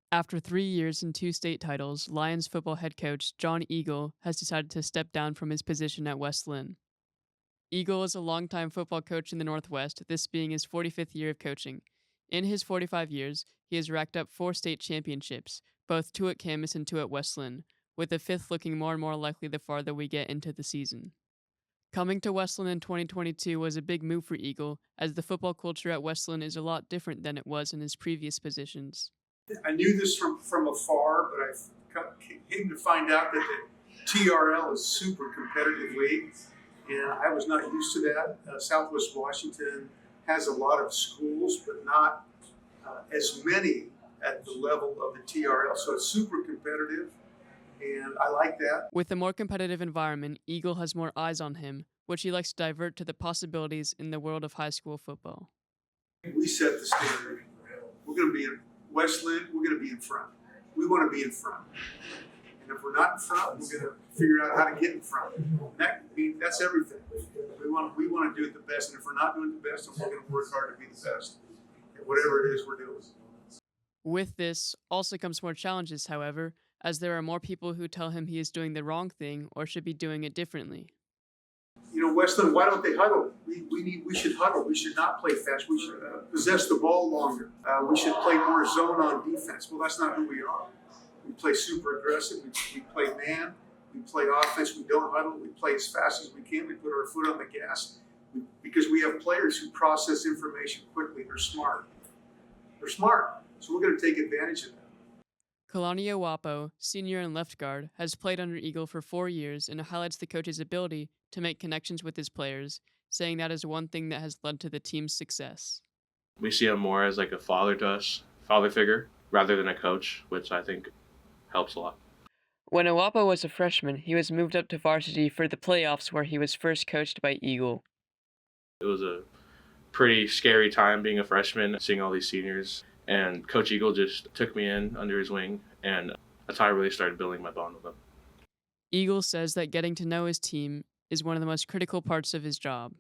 After 3 years and two state titles, Lions football head coach Jon Eagle has decided to step down from his position at West Linn. Eagle is a longtime football coach in the Northwest, this being his 45th year of coaching. In his 45 years, he has racked up 4 state championships, both two at Camas and two at West Linn, with the fifth looking more and more likely the farther we get into the season. Coming to West Linn in 2022 was a big move for Eagle, as the football culture at West Linn is a lot different than it was in his previous positions. I knew this from afar, but came to find out that the TRL is super competitive league, and I was not used to that. Southwest Washington has a lot of schools, but not as many at the level of the TRL. So it's super competitive, and I like that. With a more competitive environment, Eagle has more eyes on him, which he likes to divert to the possibilities in the world of high school football. We set the standard. We're going to be in West Linn, we're going to be in front. We want to be in front. And if we're not in front, we're going to figure out how to get in front. That's everything. We want to do it the best, and if we're not doing it the best, then we're going to work hard to be the best at whatever it is we're doing. With this also comes more challenges, however, as there are more people who tell him he is doing the wrong thing or should be doing it differently. West Linn, why don't they huddle? We should huddle. We should not play fast. We should possess the ball longer. We should play more zone on defense. Well, that's not who we are. We play super aggressive. We play man. We play offense. We don't huddle. We play as fast as we can. We put our foot on the gas because we have players who process information quickly. They're smart. They're smart. So we're going to take advantage of that. Kalani Owapo, senior and left guard, has played under Eagle for 4 years and highlights the coach's ability to make connections with his players, saying that is one thing that has led to the team's success. We see him more as like a father to us, father figure, rather than a coach, which I think helps a lot. When Owapo was a freshman, he was moved up to varsity for the playoffs where he was first coached by Eagle. It was a pretty scary time being a freshman, seeing all these seniors. And Coach Eagle just took me in under his wing, and that's how I really started building my bond with him. Eagle says that getting to know his team is one of the most critical parts of his job.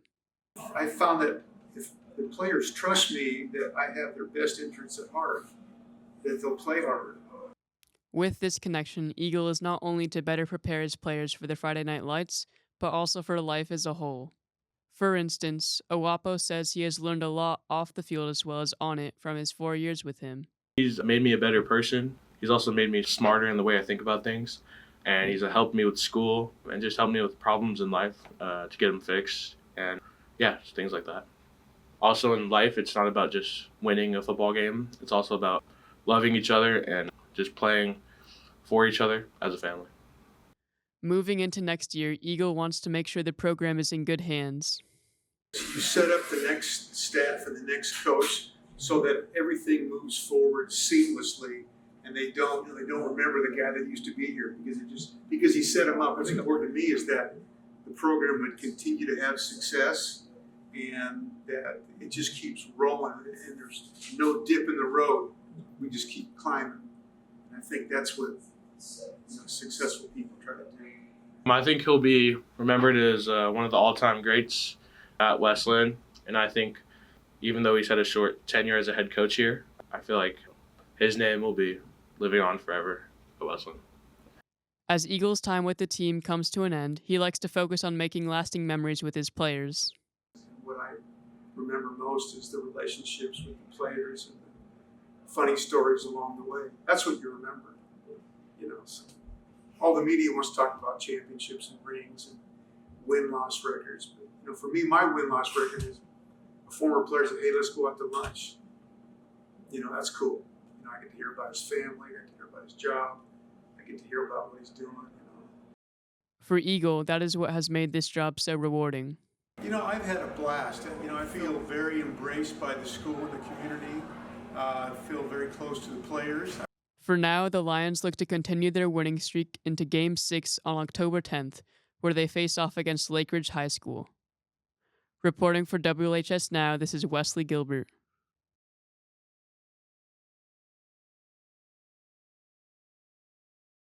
I found that if the players trust me that I have their best interests at heart, that they'll play harder. With this connection, Eagle is not only to better prepare his players for the Friday Night Lights, but also for life as a whole. For instance, Owapo says he has learned a lot off the field as well as on it from his 4 years with him. He's made me a better person. He's also made me smarter in the way I think about things. And he's helped me with school and just helped me with problems in life to get them fixed. And yeah, just things like that. Also in life, it's not about just winning a football game. It's also about loving each other and just playing for each other as a family. Moving into next year, Eagle wants to make sure the program is in good hands. You set up the next staff and the next coach so that everything moves forward seamlessly, and they don't remember the guy that used to be here because he set them up. What's important to me is that the program would continue to have success and that it just keeps rolling and there's no dip in the road. We just keep climbing. And I think that's what successful people try to do. I think he'll be remembered as one of the all-time greats at West Linn, and I think even though he's had a short tenure as a head coach here, I feel like his name will be living on forever at West Linn. As Eagle's time with the team comes to an end, he likes to focus on making lasting memories with his players. What I remember most is the relationships with the players and the funny stories along the way. That's what you remember. So all the media wants to talk about championships and rings and win-loss records. But, for me, my win-loss record is a former player said, "Hey, let's go out to lunch." That's cool. I get to hear about his family. I get to hear about his job. I get to hear about what he's doing. For Eagle, that is what has made this job so rewarding. I've had a blast. I feel very embraced by the school and the community. I feel very close to the players. For now, the Lions look to continue their winning streak into Game 6 on October 10th, where they face off against Lake Ridge High School. Reporting for WHS Now, this is Wesley Gilbert.